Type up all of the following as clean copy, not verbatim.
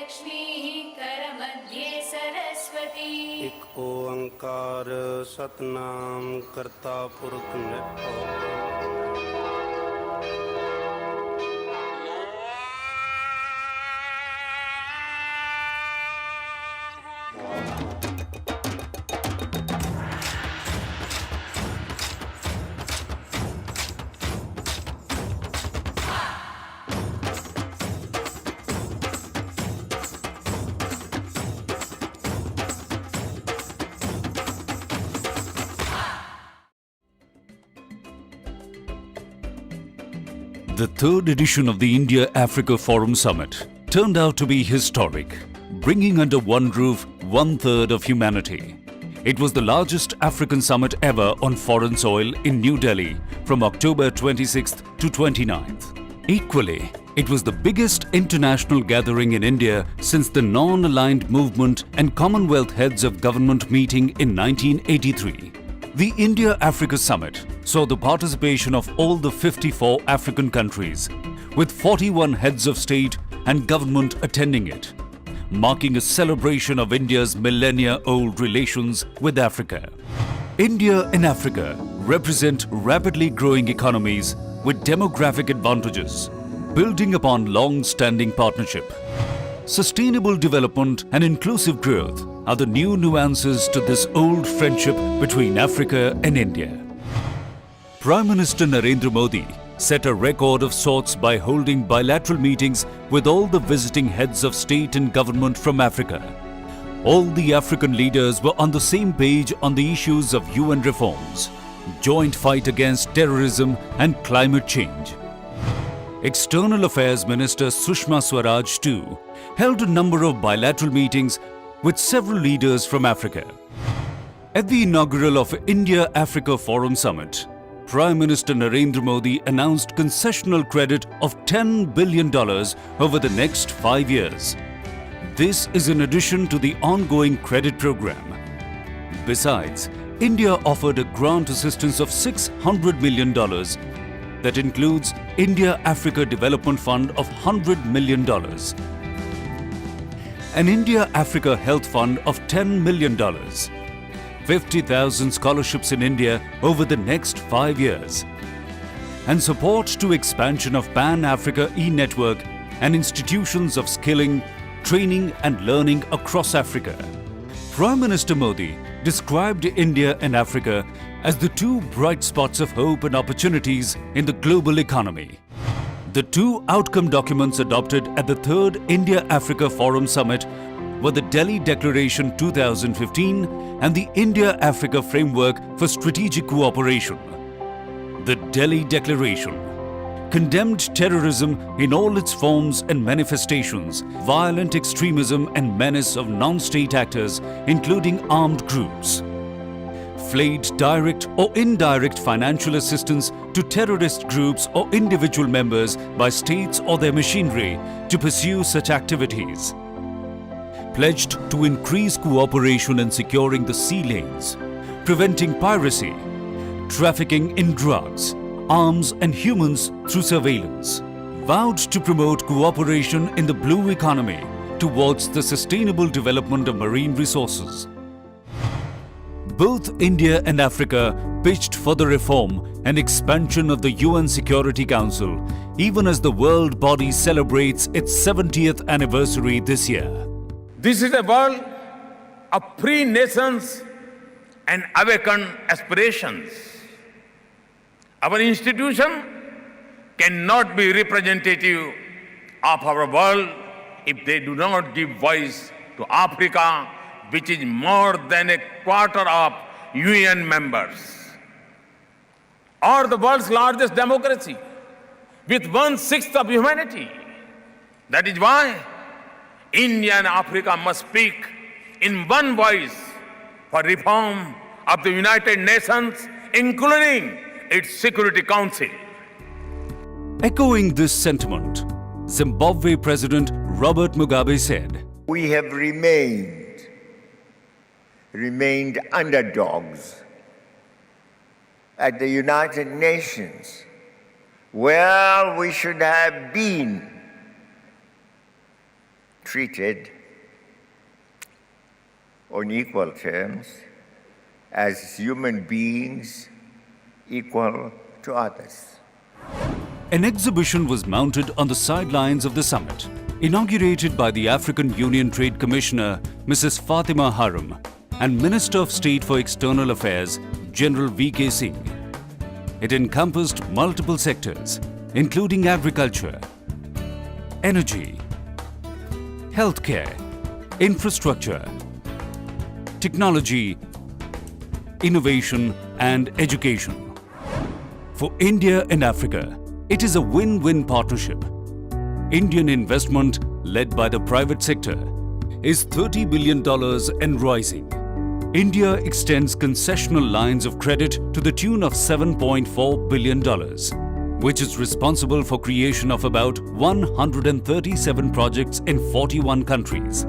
लक्ष्मीः करमध्ये सरस्वती। एक ओंकार सतनाम करता पुरख निरंकार। The third edition of the India-Africa Forum Summit turned out to be historic, bringing under one roof one-third of humanity. It was the largest African summit ever on foreign soil in New Delhi from October 26th to 29th. Equally, it was the biggest international gathering in India since the Non-Aligned Movement and Commonwealth Heads of Government meeting in 1983. The India-Africa Summit saw the participation of all the 54 African countries, with 41 heads of state and government attending it, marking a celebration of India's millennia-old relations with Africa. India and Africa represent rapidly growing economies with demographic advantages, building upon long-standing partnership. Sustainable development and inclusive growth are the new nuances to this old friendship between Africa and India. Prime Minister Narendra Modi set a record of sorts by holding bilateral meetings with all the visiting heads of state and government from Africa. All the African leaders were on the same page on the issues of UN reforms, joint fight against terrorism and climate change. External Affairs Minister Sushma Swaraj too held a number of bilateral meetings with several leaders from Africa. At the inaugural of India-Africa Forum Summit, Prime Minister Narendra Modi announced concessional credit of $10 billion over the next 5 years. This is in addition to the ongoing credit program. Besides, India offered a grant assistance of $600 million that includes India-Africa Development Fund of $100 million, an India-Africa Health Fund of $10 million, 50,000 scholarships in India over the next 5 years, and support to expansion of Pan-Africa e-network and institutions of skilling, training and learning across Africa. Prime Minister Modi described India and Africa as the two bright spots of hope and opportunities in the global economy. The two outcome documents adopted at the third India-Africa Forum Summit were the Delhi Declaration 2015 and the India-Africa Framework for Strategic Cooperation. The Delhi Declaration condemned terrorism in all its forms and manifestations, violent extremism and menace of non-state actors, including armed groups, flayed direct or indirect financial assistance to terrorist groups or individual members by states or their machinery to pursue such activities, pledged to increase cooperation in securing the sea lanes, preventing piracy, trafficking in drugs, arms and humans through surveillance, vowed to promote cooperation in the blue economy towards the sustainable development of marine resources. Both India and Africa pitched for the reform and expansion of the UN Security Council, even as the world body celebrates its 70th anniversary this year. This is a world of free nations and awakened aspirations. Our institution cannot be representative of our world if they do not give voice to Africa, which is more than a quarter of UN members, or the world's largest democracy with 1/6 of humanity. That is why India and Africa must speak in one voice for reform of the United Nations, including its Security Council. Echoing this sentiment, Zimbabwe President Robert Mugabe said, "We have remained underdogs at the United Nations, where we should have been treated on equal terms as human beings equal to others. An exhibition was mounted on the sidelines of the summit, inaugurated by the African Union Trade Commissioner, Mrs. Fatima Harum, and Minister of State for External Affairs, General V.K. Singh. It encompassed multiple sectors, including agriculture, energy, healthcare, infrastructure, technology, innovation, and education. For India and Africa, it is a win-win partnership. Indian investment, led by the private sector, is $30 billion and rising. India extends concessional lines of credit to the tune of $7.4 billion, which is responsible for creation of about 137 projects in 41 countries.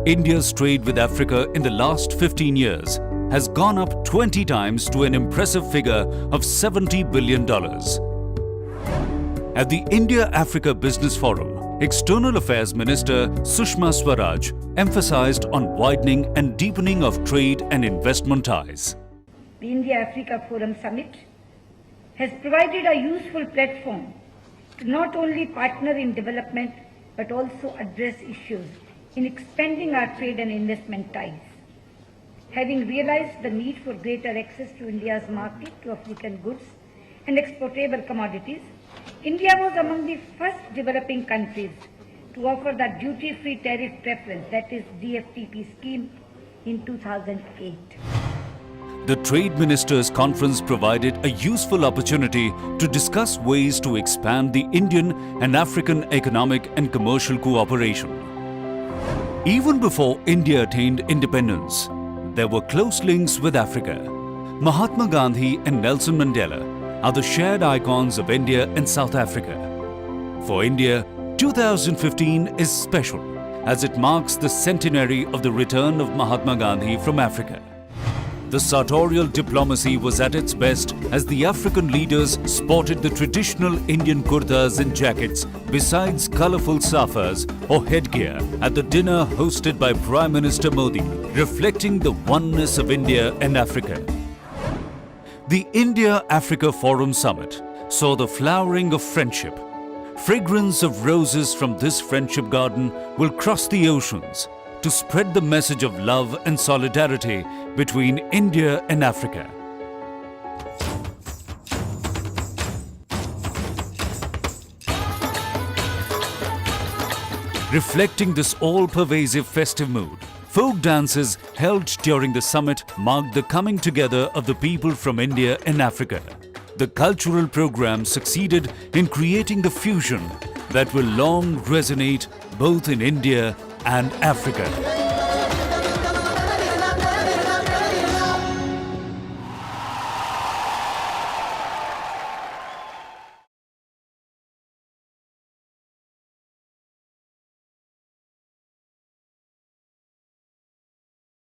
India's trade with Africa in the last 15 years has gone up 20 times to an impressive figure of $70 billion. At the India-Africa Business Forum, External Affairs Minister Sushma Swaraj emphasized on widening and deepening of trade and investment ties. The India-Africa Forum Summit has provided a useful platform to not only partner in development but also address issues in expanding our trade and investment ties. Having realized the need for greater access to India's market to African goods and exportable commodities, India was among the first developing countries to offer the duty-free tariff preference, that is DFTP scheme, in 2008. The Trade Ministers' Conference provided a useful opportunity to discuss ways to expand the Indian and African economic and commercial cooperation. Even before India attained independence, there were close links with Africa. Mahatma Gandhi and Nelson Mandela are the shared icons of India and South Africa. For India, 2015 is special as it marks the centenary of the return of Mahatma Gandhi from Africa. The sartorial diplomacy was at its best as the African leaders sported the traditional Indian kurtas and jackets besides colourful safas or headgear at the dinner hosted by Prime Minister Modi, reflecting the oneness of India and Africa. The India-Africa Forum Summit saw the flowering of friendship. Fragrance of roses from this friendship garden will cross the oceans to spread the message of love and solidarity between India and Africa. Reflecting this all-pervasive festive mood, folk dances held during the summit marked the coming together of the people from India and Africa. The cultural program succeeded in creating the fusion that will long resonate both in India and Africa.